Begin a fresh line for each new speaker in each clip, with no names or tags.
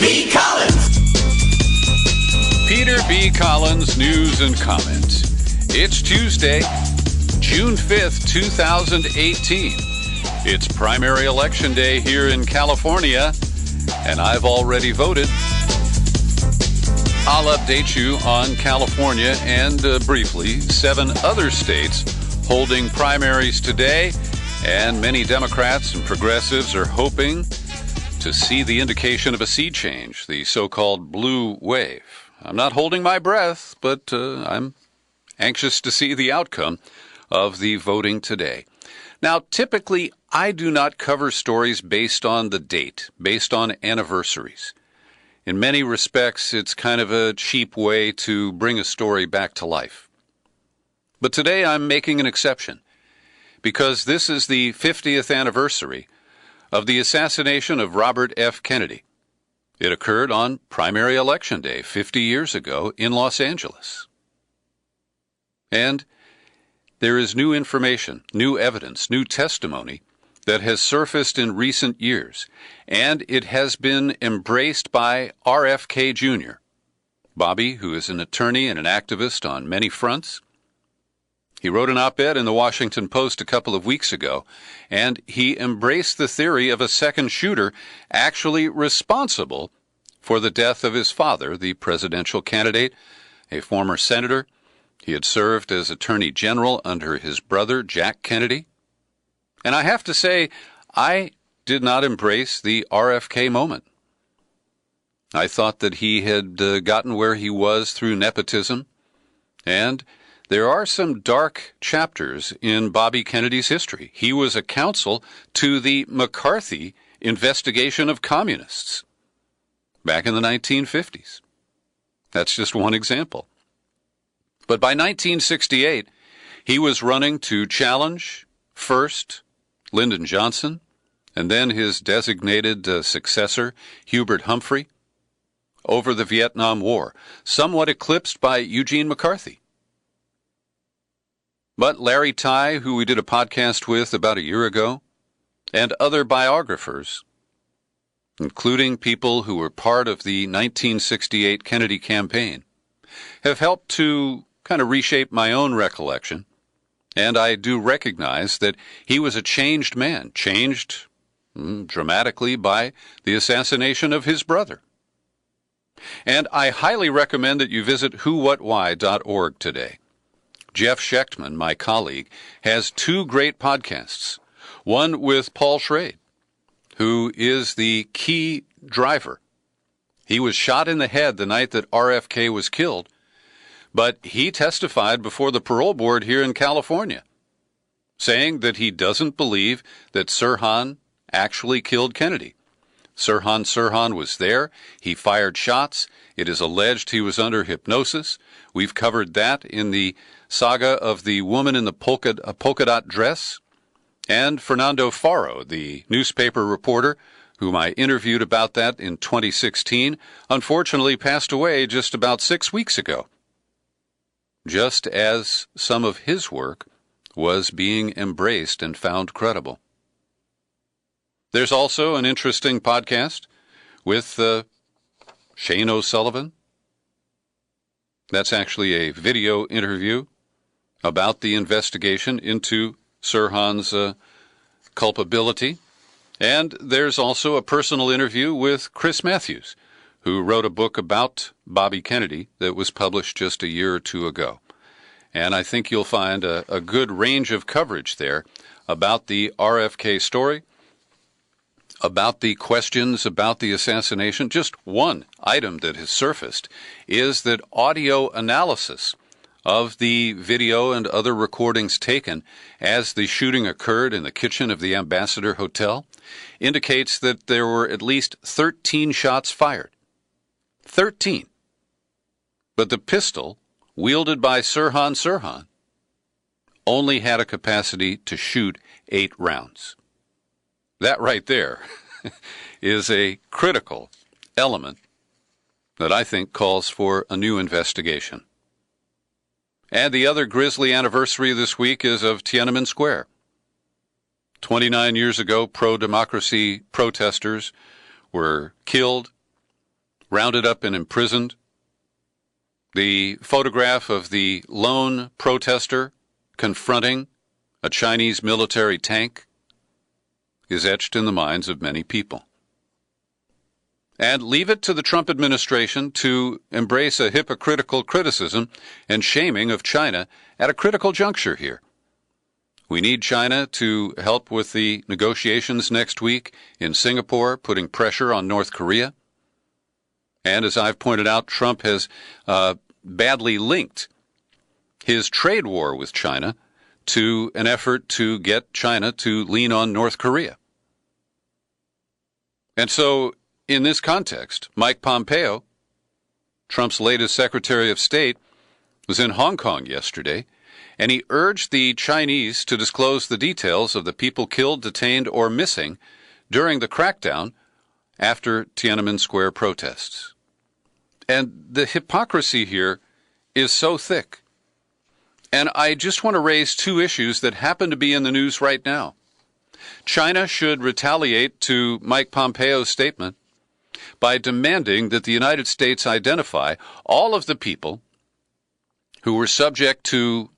B. Collins.
Peter B. Collins, news and comment. It's Tuesday, June 5th, 2018. It's primary election day here in California, and I've already voted. I'll update you on California and, briefly, 7 other states holding primaries today, and many Democrats and progressives are hoping to see the indication of a sea change, the so-called blue wave. I'm not holding my breath, but I'm anxious to see the outcome of the voting today. Now, typically, I do not cover stories based on the date, based on anniversaries. In many respects, it's kind of a cheap way to bring a story back to life. But today I'm making an exception, because this is the 50th anniversary of the assassination of Robert F. Kennedy. It occurred on primary election day 50 years ago in Los Angeles. And there is new information, new evidence, new testimony that has surfaced in recent years, and it has been embraced by RFK Jr., Bobby, who is an attorney and an activist on many fronts. He wrote an op-ed in the Washington Post a couple of weeks ago, and he embraced the theory of a second shooter actually responsible for the death of his father, the presidential candidate, a former senator. He had served as Attorney General under his brother, Jack Kennedy. And I have to say, I did not embrace the RFK moment. I thought that he had gotten where he was through nepotism, and there are some dark chapters in Bobby Kennedy's history. He was a counsel to the McCarthy investigation of communists back in the 1950s. That's just one example. But by 1968, he was running to challenge first Lyndon Johnson, and then his designated successor, Hubert Humphrey, over the Vietnam War, somewhat eclipsed by Eugene McCarthy. But Larry Tye, who we did a podcast with about a year ago, and other biographers, including people who were part of the 1968 Kennedy campaign, have helped to kind of reshape my own recollection. And I do recognize that he was a changed man, changed dramatically by the assassination of his brother. And I highly recommend that you visit whowhatwhy.org today. Jeff Schechtman, my colleague, has 2 great podcasts. One with Paul Schrade, who is the key driver. He was shot in the head the night that RFK was killed, but he testified before the parole board here in California, saying that he doesn't believe that Sirhan actually killed Kennedy. Sirhan was there. He fired shots. It is alleged he was under hypnosis. We've covered that in the saga of the woman in the polka dot dress. And Fernando Faro, the newspaper reporter, whom I interviewed about that in 2016, unfortunately passed away just about 6 weeks ago, just as some of his work was being embraced and found credible. There's also an interesting podcast with Shane O'Sullivan. That's actually a video interview about the investigation into Sirhan's culpability. And there's also a personal interview with Chris Matthews, who wrote a book about Bobby Kennedy that was published just a year or 2 ago. And I think you'll find a good range of coverage there about the RFK story, about the questions about the assassination. Just one item that has surfaced is that audio analysis of the video and other recordings taken as the shooting occurred in the kitchen of the Ambassador Hotel indicates that there were at least 13 shots fired. 13. But the pistol, wielded by Sirhan, only had a capacity to shoot 8 rounds. That right there is a critical element that I think calls for a new investigation. And the other grisly anniversary this week is of Tienamen Square. 29 years ago, pro-democracy protesters were killed rounded up and imprisoned. The photograph of the lone protester confronting a Chinese military tank is etched in the minds of many people. And leave it to the Trump administration to embrace a hypocritical criticism and shaming of China at a critical juncture here. We need China to help with the negotiations next week in Singapore, putting pressure on North Korea. And as I've pointed out, Trump has badly linked his trade war with China to an effort to get China to lean on North Korea. And so, in this context, Mike Pompeo, Trump's latest Secretary of State, was in Hong Kong yesterday, and he urged the Chinese to disclose the details of the people killed, detained, or missing during the crackdown after Tiananmen Square protests. And the hypocrisy here is so thick. And I just want to raise two issues that happen to be in the news right now. China should retaliate to Mike Pompeo's statement by demanding that the United States identify all of the people who were subject to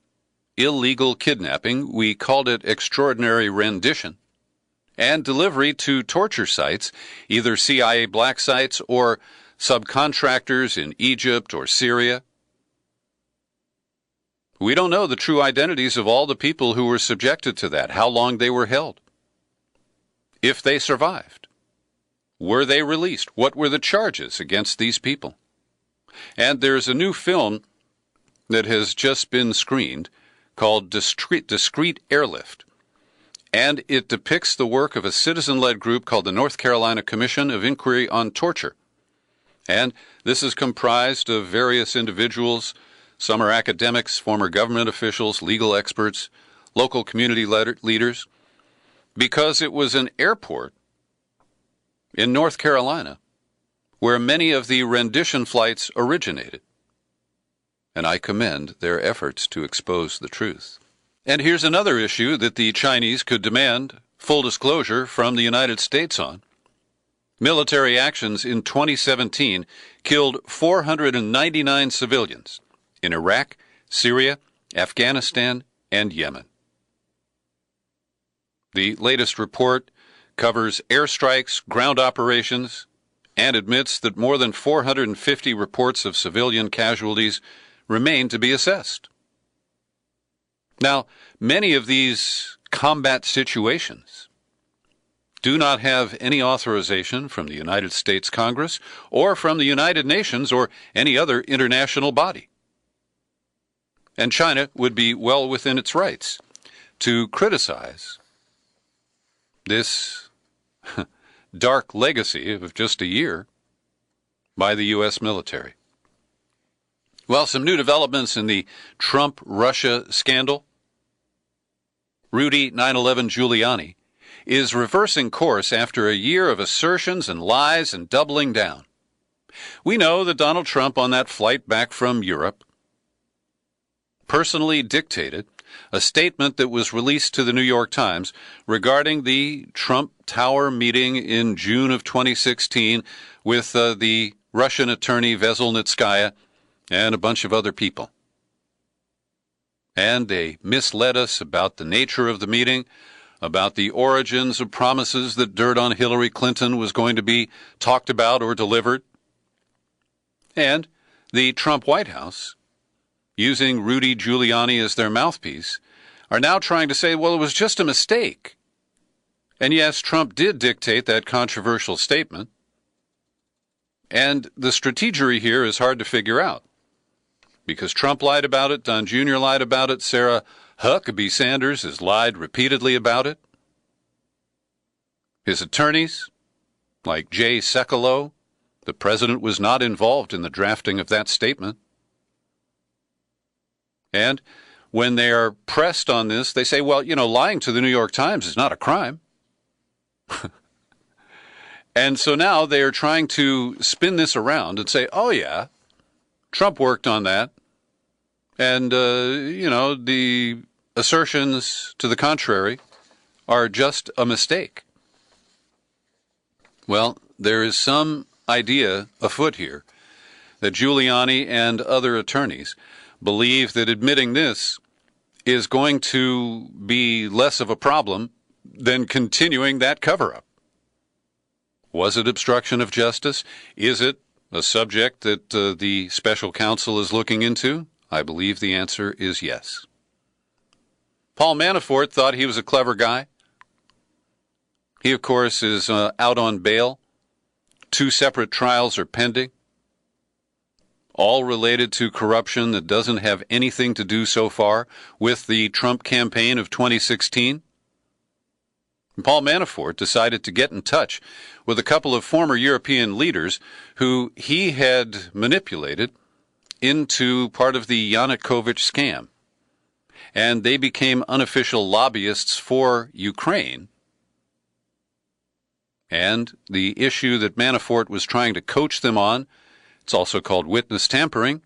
illegal kidnapping, we called it extraordinary rendition, and delivery to torture sites, either CIA black sites or subcontractors in Egypt or Syria. We don't know the true identities of all the people who were subjected to that, how long they were held, if they survived. Were they released? What were the charges against these people? And there's a new film that has just been screened called Discreet Airlift. And it depicts the work of a citizen-led group called the North Carolina Commission of Inquiry on Torture. And this is comprised of various individuals. Some are academics, former government officials, legal experts, local community leaders, because it was an airport in North Carolina where many of the rendition flights originated. And I commend their efforts to expose the truth. And here's another issue that the Chinese could demand full disclosure from the United States on. Military actions in 2017 killed 499 civilians in Iraq, Syria, Afghanistan, and Yemen. The latest report covers airstrikes, ground operations, and admits that more than 450 reports of civilian casualties remain to be assessed. Now, many of these combat situations do not have any authorization from the United States Congress or from the United Nations or any other international body. And China would be well within its rights to criticize this dark legacy of just a year by the U.S. military. Well, some new developments in the Trump-Russia scandal. Rudy 9/11 Giuliani is reversing course after a year of assertions and lies and doubling down. We know that Donald Trump, on that flight back from Europe, personally dictated a statement that was released to the New York Times regarding the Trump Tower meeting in June of 2016 with the Russian attorney Veselnitskaya and a bunch of other people. And they misled us about the nature of the meeting, about the origins of promises that dirt on Hillary Clinton was going to be talked about or delivered. And the Trump White House, using Rudy Giuliani as their mouthpiece, are now trying to say, well, it was just a mistake. And yes, Trump did dictate that controversial statement. And the strategery here is hard to figure out, because Trump lied about it, Don Jr. lied about it, Sarah Huckabee Sanders has lied repeatedly about it. His attorneys, like Jay Sekulow, the president was not involved in the drafting of that statement. And when they are pressed on this, they say, well, lying to the New York Times is not a crime. And so now they are trying to spin this around and say, oh, yeah, Trump worked on that. And, the assertions to the contrary are just a mistake. Well, there is some idea afoot here that Giuliani and other attorneys believe that admitting this is going to be less of a problem than continuing that cover-up. Was it obstruction of justice? Is it a subject that the special counsel is looking into? I believe the answer is yes. Paul Manafort thought he was a clever guy. He, of course, is out on bail. 2 separate trials are pending, all related to corruption that doesn't have anything to do so far with the Trump campaign of 2016. And Paul Manafort decided to get in touch with a couple of former European leaders who he had manipulated into part of the Yanukovych scam. And they became unofficial lobbyists for Ukraine. And the issue that Manafort was trying to coach them on, it's also called witness tampering,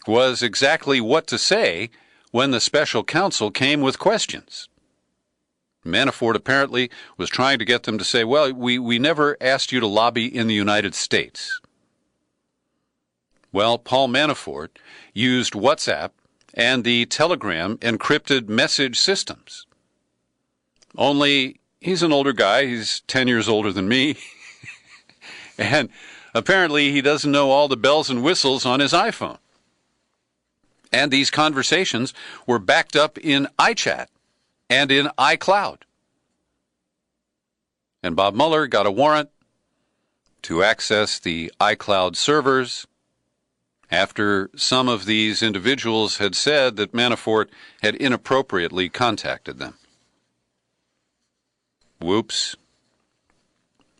was exactly what to say when the special counsel came with questions. Manafort apparently was trying to get them to say, well, we never asked you to lobby in the United States. Well, Paul Manafort used WhatsApp and the Telegram encrypted message systems. Only he's an older guy. He's 10 years older than me. And apparently he doesn't know all the bells and whistles on his iPhone. And these conversations were backed up in iChat and in iCloud. And Bob Mueller got a warrant to access the iCloud servers after some of these individuals had said that Manafort had inappropriately contacted them. Whoops.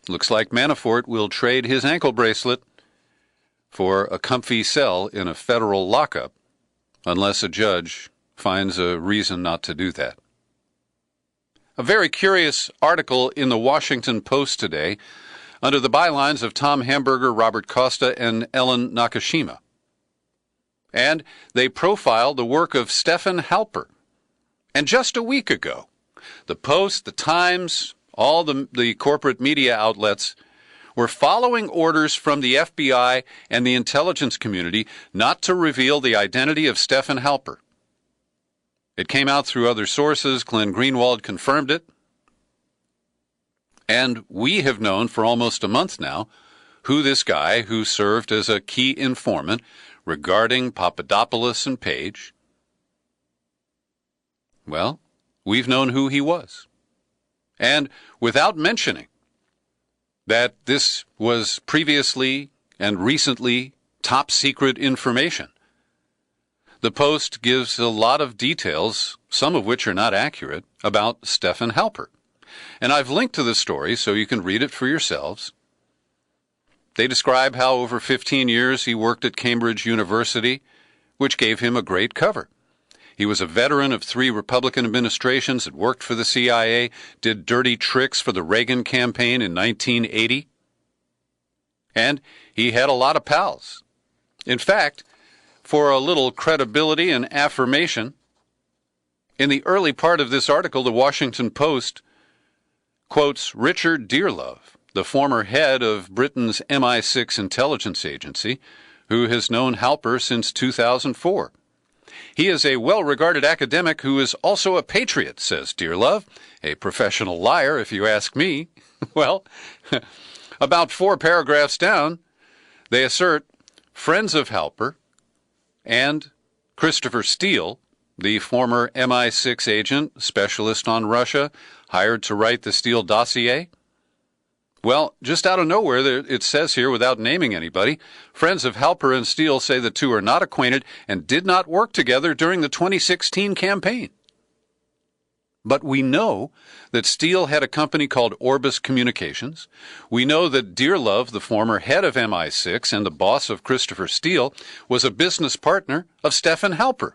Looks like Manafort will trade his ankle bracelet for a comfy cell in a federal lockup unless a judge finds a reason not to do that. A very curious article in the Washington Post today under the bylines of Tom Hamburger, Robert Costa, and Ellen Nakashima. And they profiled the work of Stephen Halper. And just a week ago, the Post, the Times, all the corporate media outlets were following orders from the FBI and the intelligence community not to reveal the identity of Stephen Halper. It came out through other sources. Glenn Greenwald confirmed it. And we have known for almost a month now who this guy who served as a key informant regarding Papadopoulos and Page. Well, we've known who he was. And without mentioning that this was previously and recently top secret information, the Post gives a lot of details, some of which are not accurate, about Stephen Halper. And I've linked to the story so you can read it for yourselves. They describe how over 15 years he worked at Cambridge University, which gave him a great cover. He was a veteran of 3 Republican administrations, had worked for the CIA, did dirty tricks for the Reagan campaign in 1980. And he had a lot of pals. In fact, for a little credibility and affirmation, in the early part of this article, the Washington Post quotes Richard Dearlove, the former head of Britain's MI6 intelligence agency, who has known Halper since 2004. He is a well-regarded academic who is also a patriot, says Dearlove, a professional liar, if you ask me. Well, about 4 paragraphs down, they assert friends of Halper and Christopher Steele, the former MI6 agent, specialist on Russia, hired to write the Steele dossier. Well, just out of nowhere, it says here, without naming anybody, friends of Halper and Steele say the two are not acquainted and did not work together during the 2016 campaign. But we know that Steele had a company called Orbis Communications. We know that Dearlove, the former head of MI6 and the boss of Christopher Steele, was a business partner of Stephen Halper.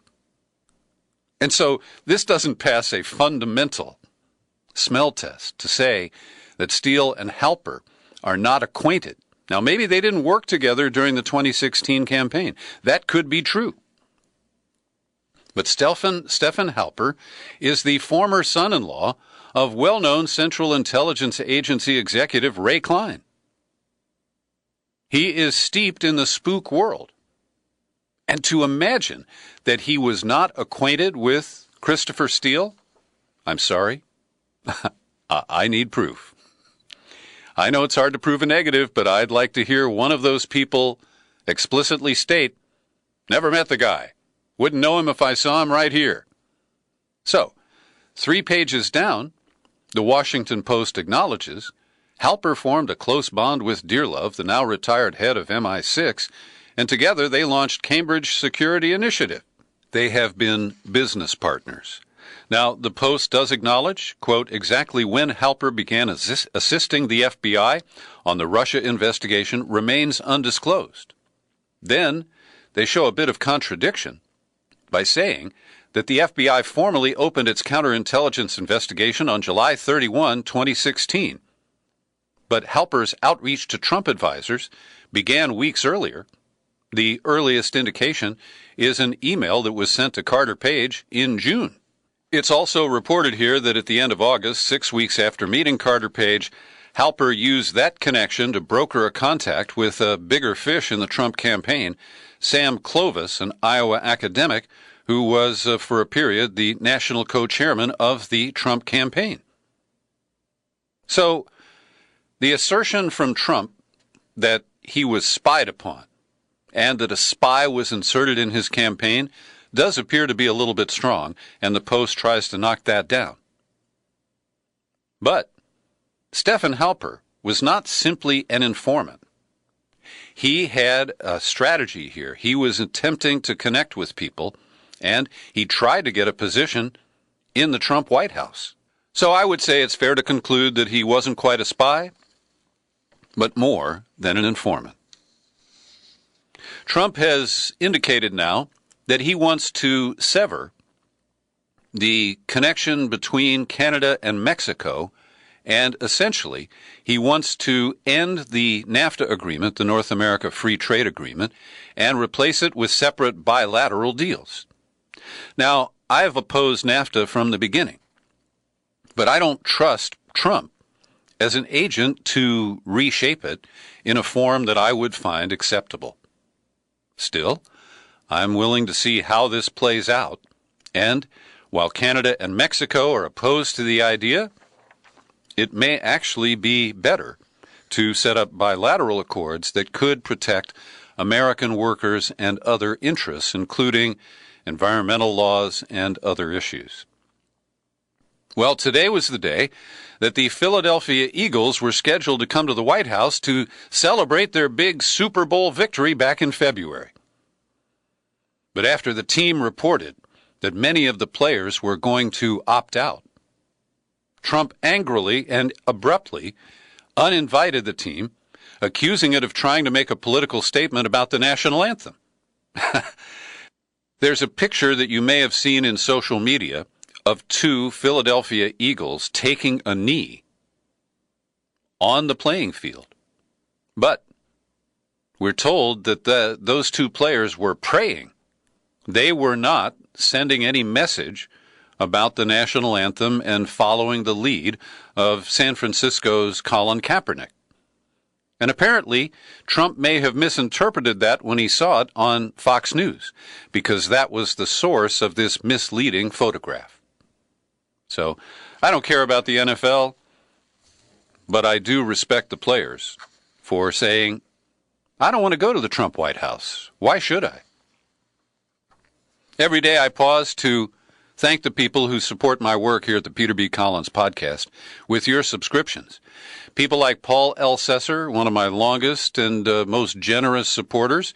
And so this doesn't pass a fundamental smell test to say that Steele and Halper are not acquainted. Now, maybe they didn't work together during the 2016 campaign. That could be true. But Stephen Halper is the former son-in-law of well-known Central Intelligence Agency executive Ray Klein. He is steeped in the spook world. And to imagine that he was not acquainted with Christopher Steele, I'm sorry, I need proof. I know it's hard to prove a negative, but I'd like to hear one of those people explicitly state, never met the guy, wouldn't know him if I saw him right here. So, 3 pages down, the Washington Post acknowledges Halper formed a close bond with Dearlove, the now retired head of MI6, and together they launched Cambridge Security Initiative. They have been business partners. Now, the Post does acknowledge, quote, exactly when Halper began assisting the FBI on the Russia investigation remains undisclosed. Then, they show a bit of contradiction by saying that the FBI formally opened its counterintelligence investigation on July 31, 2016. But Halper's outreach to Trump advisors began weeks earlier. The earliest indication is an email that was sent to Carter Page in June. It's also reported here that at the end of August, 6 weeks after meeting Carter Page, Halper used that connection to broker a contact with a bigger fish in the Trump campaign, Sam Clovis, an Iowa academic who was, for a period, the national co-chairman of the Trump campaign. So, the assertion from Trump that he was spied upon and that a spy was inserted in his campaign does appear to be a little bit strong, and the Post tries to knock that down. But Stephen Halper was not simply an informant. He had a strategy here. He was attempting to connect with people, and he tried to get a position in the Trump White House. So I would say it's fair to conclude that he wasn't quite a spy, but more than an informant. Trump has indicated now that he wants to sever the connection between Canada and Mexico, and essentially he wants to end the NAFTA agreement, the North America Free Trade Agreement, and replace it with separate bilateral deals. Now, I have opposed NAFTA from the beginning, but I don't trust Trump as an agent to reshape it in a form that I would find acceptable. Still, I'm willing to see how this plays out, and while Canada and Mexico are opposed to the idea, it may actually be better to set up bilateral accords that could protect American workers and other interests, including environmental laws and other issues. Well, today was the day that the Philadelphia Eagles were scheduled to come to the White House to celebrate their big Super Bowl victory back in February. But after the team reported that many of the players were going to opt out, Trump angrily and abruptly uninvited the team, accusing it of trying to make a political statement about the national anthem. There's a picture that you may have seen in social media of 2 Philadelphia Eagles taking a knee on the playing field. But we're told that those 2 players were praying. They were not sending any message about the national anthem and following the lead of San Francisco's Colin Kaepernick. And apparently, Trump may have misinterpreted that when he saw it on Fox News, because that was the source of this misleading photograph. So, I don't care about the NFL, but I do respect the players for saying, I don't want to go to the Trump White House. Why should I? Every day I pause to thank the people who support my work here at the Peter B. Collins podcast with your subscriptions. People like Paul L. Sesser, one of my longest and most generous supporters,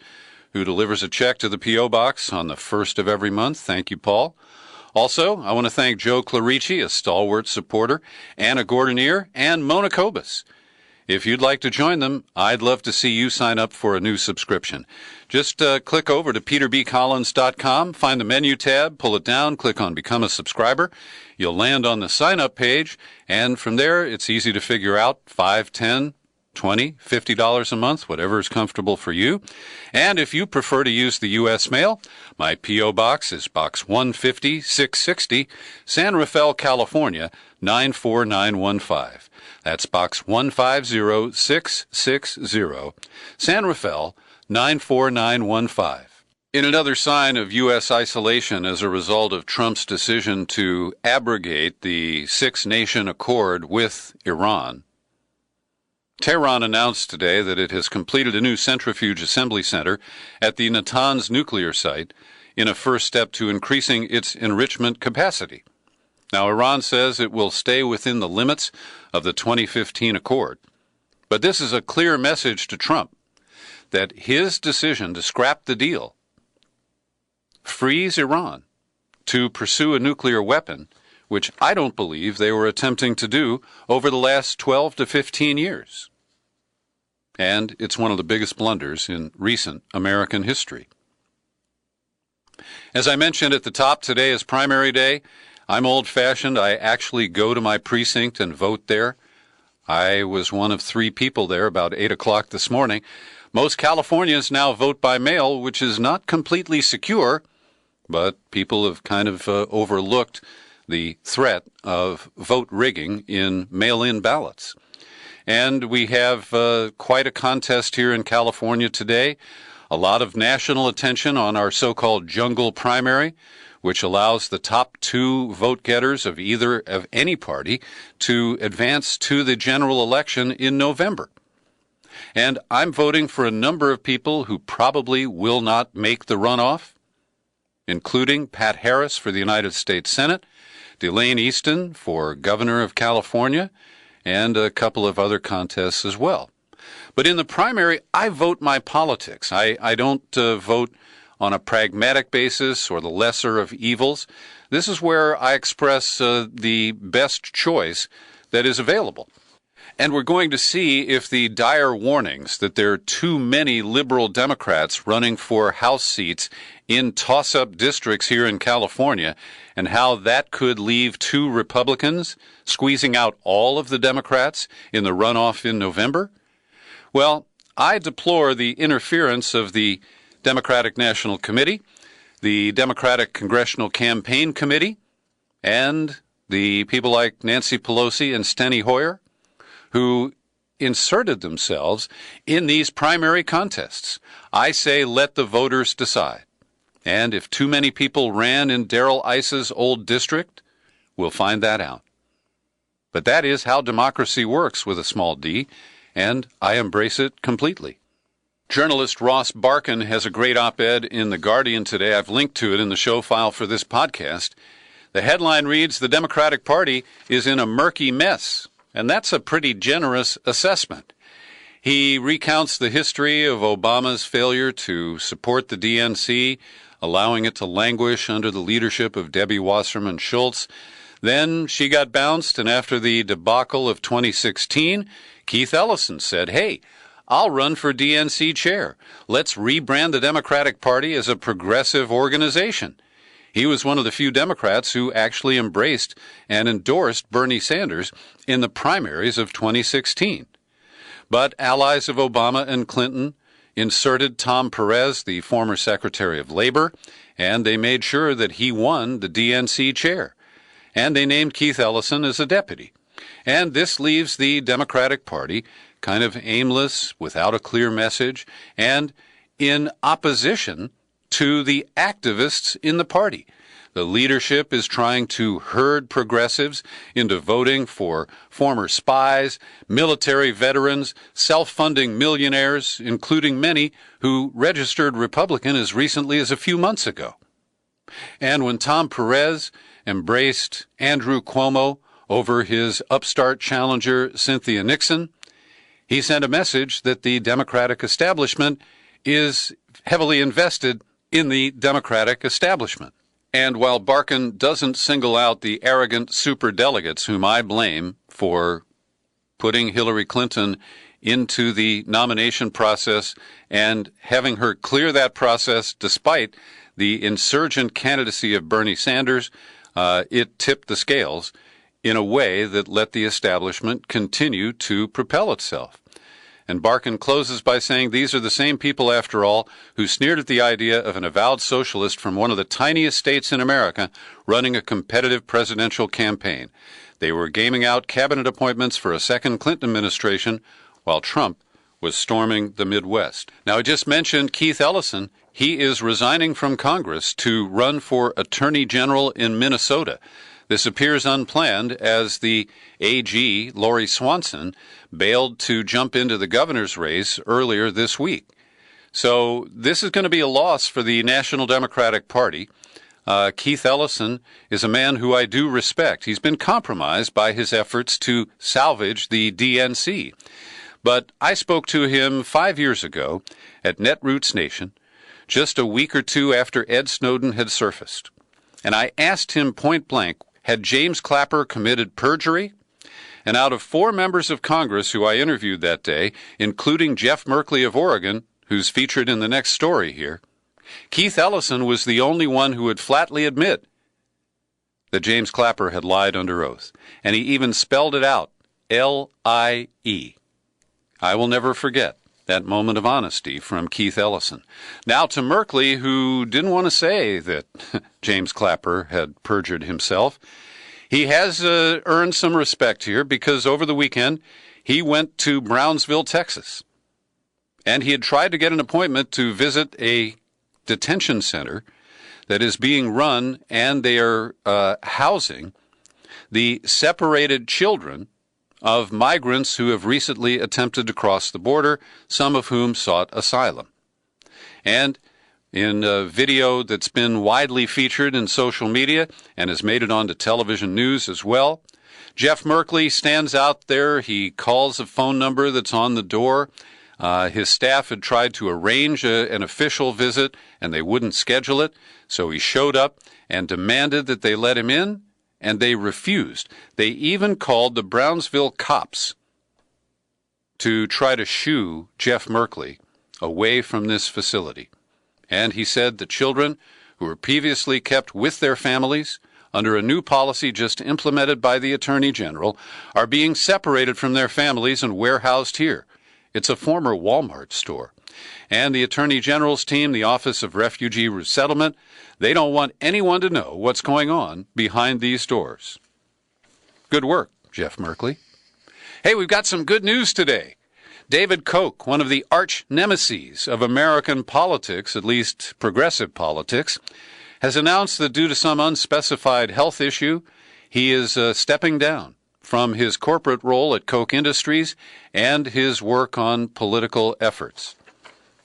who delivers a check to the P.O. Box on the 1st of every month. Thank you, Paul. Also, I want to thank Joe Clarici, a stalwart supporter, Anna Gordonier, and Mona Kobus. If you'd like to join them, I'd love to see you sign up for a new subscription. Just click over to peterbcollins.com, find the menu tab, pull it down, click on Become a Subscriber. You'll land on the sign-up page, and from there, it's easy to figure out $5, $10, $20, $50 a month, whatever is comfortable for you. And if you prefer to use the U.S. mail, my P.O. Box is Box 150-660, San Rafael, California, 94915. That's Box 150660, San Rafael, 94915. In another sign of U.S. isolation as a result of Trump's decision to abrogate the Six-Nation Accord with Iran, Tehran announced today that it has completed a new centrifuge assembly center at the Natanz nuclear site in a first step to increasing its enrichment capacity. Now, Iran says it will stay within the limits of the 2015 accord. But this is a clear message to Trump that his decision to scrap the deal frees Iran to pursue a nuclear weapon, which I don't believe they were attempting to do over the last 12 to 15 years. And it's one of the biggest blunders in recent American history. As I mentioned at the top, today is primary day. I'm old-fashioned. I actually go to my precinct and vote there. I was one of 3 people there about 8 o'clock this morning. Most Californians now vote by mail, which is not completely secure, but people have kind of overlooked the threat of vote rigging in mail-in ballots. And we have quite a contest here in California today. A lot of national attention on our so-called jungle primary, which allows the top 2 vote getters of any party to advance to the general election in November. And I'm voting for a number of people who probably will not make the runoff, including Pat Harris for the United States Senate, Delane Easton for Governor of California, and a couple of other contests as well. But in the primary, I vote my politics. I don't vote on a pragmatic basis or the lesser of evils. This is where I express the best choice that is available. And we're going to see if the dire warnings that there are too many liberal Democrats running for House seats in toss-up districts here in California and how that could leave 2 Republicans squeezing out all of the Democrats in the runoff in November. Well, I deplore the interference of the Democratic National Committee, the Democratic Congressional Campaign Committee, and the people like Nancy Pelosi and Steny Hoyer, who inserted themselves in these primary contests. I say let the voters decide. And if too many people ran in Darrell Iss's old district, we'll find that out. But that is how democracy works with a small d, and I embrace it completely. Journalist Ross Barkan has a great op-ed in The Guardian today. I've linked to it in the show file for this podcast. The headline reads, "The Democratic Party is in a murky mess." And that's a pretty generous assessment. He recounts the history of Obama's failure to support the DNC, allowing it to languish under the leadership of Debbie Wasserman Schultz. Then she got bounced, and after the debacle of 2016, Keith Ellison said, "Hey, I'll run for DNC chair. Let's rebrand the Democratic Party as a progressive organization." He was one of the few Democrats who actually embraced and endorsed Bernie Sanders in the primaries of 2016. But allies of Obama and Clinton inserted Tom Perez, the former Secretary of Labor, and they made sure that he won the DNC chair. And they named Keith Ellison as a deputy. And this leaves the Democratic Party kind of aimless, without a clear message, and in opposition to the activists in the party. The leadership is trying to herd progressives into voting for former spies, military veterans, self-funding millionaires, including many who registered Republican as recently as a few months ago. And when Tom Perez embraced Andrew Cuomo over his upstart challenger Cynthia Nixon, he sent a message that the Democratic establishment is heavily invested in the Democratic establishment. And while Barkan doesn't single out the arrogant superdelegates whom I blame for putting Hillary Clinton into the nomination process and having her clear that process despite the insurgent candidacy of Bernie Sanders, it tipped the scales in a way that let the establishment continue to propel itself. And Barkin closes by saying these are the same people, after all, who sneered at the idea of an avowed socialist from one of the tiniest states in America running a competitive presidential campaign. They were gaming out cabinet appointments for a second Clinton administration while Trump was storming the Midwest. Now, I just mentioned Keith Ellison. He is resigning from Congress to run for Attorney General in Minnesota. This appears unplanned as the AG, Lori Swanson, bailed to jump into the governor's race earlier this week. So this is going to be a loss for the National Democratic Party. Keith Ellison is a man who I do respect. He's been compromised by his efforts to salvage the DNC. But I spoke to him 5 years ago at Netroots Nation, just a week or two after Ed Snowden had surfaced. And I asked him point blank, had James Clapper committed perjury? And out of 4 members of Congress who I interviewed that day, including Jeff Merkley of Oregon, who's featured in the next story here, Keith Ellison was the only one who would flatly admit that James Clapper had lied under oath. And he even spelled it out, L-I-E. I will never forget that moment of honesty from Keith Ellison. Now to Merkley, who didn't want to say that James Clapper had perjured himself. He has earned some respect here because over the weekend he went to Brownsville, Texas. And he had tried to get an appointment to visit a detention center that is being run, and they are housing the separated children of migrants who have recently attempted to cross the border, some of whom sought asylum. And in a video that's been widely featured in social media and has made it onto television news as well, Jeff Merkley stands out there. He calls a phone number that's on the door. His staff had tried to arrange an official visit, and they wouldn't schedule it, so he showed up and demanded that they let him in, and they refused. They even called the Brownsville cops to try to shoo Jeff Merkley away from this facility. And he said the children who were previously kept with their families under a new policy just implemented by the Attorney General are being separated from their families and warehoused here. It's a former Walmart store. And the Attorney General's team, the Office of Refugee Resettlement, they don't want anyone to know what's going on behind these doors. Good work, Jeff Merkley. Hey, we've got some good news today. David Koch, one of the arch nemeses of American politics, at least progressive politics, has announced that due to some unspecified health issue, he is stepping down from his corporate role at Koch Industries and his work on political efforts.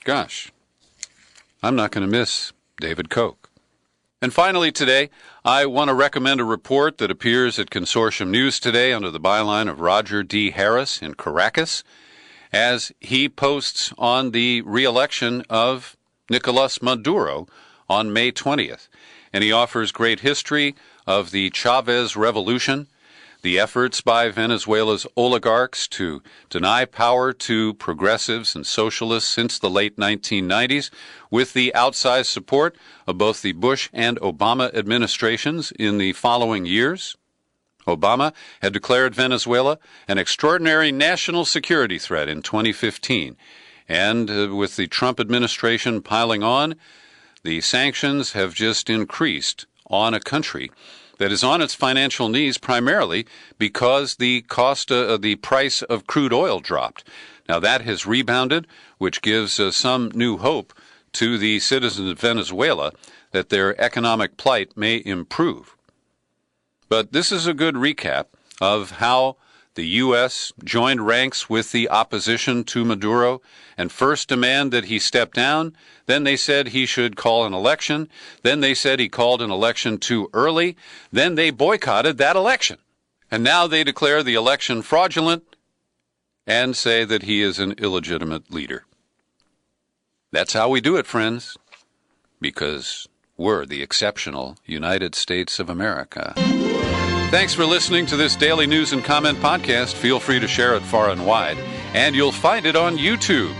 Gosh, I'm not going to miss David Koch. And finally today, I want to recommend a report that appears at Consortium News today under the byline of Roger D. Harris in Caracas, as he posts on the re-election of Nicolas Maduro on May 20th. And he offers great history of the Chavez Revolution, the efforts by Venezuela's oligarchs to deny power to progressives and socialists since the late 1990s, with the outsized support of both the Bush and Obama administrations in the following years. Obama had declared Venezuela an extraordinary national security threat in 2015, and with the Trump administration piling on, the sanctions have just increased on a country that is on its financial knees primarily because the price of crude oil dropped. Now that has rebounded, which gives some new hope to the citizens of Venezuela that their economic plight may improve. But this is a good recap of how the U.S. joined ranks with the opposition to Maduro and first demanded that he step down. Then they said he should call an election. Then they said he called an election too early. Then they boycotted that election. And now they declare the election fraudulent and say that he is an illegitimate leader. That's how we do it, friends, because we're the exceptional United States of America. Thanks for listening to this daily news and comment podcast. Feel free to share it far and wide, and you'll find it on YouTube.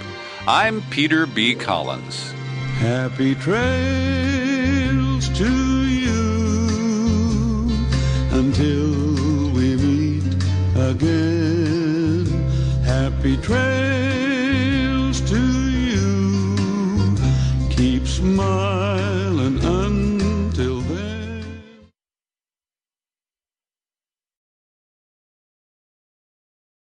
I'm Peter B. Collins.
Happy trails to you until we meet again. Happy trails.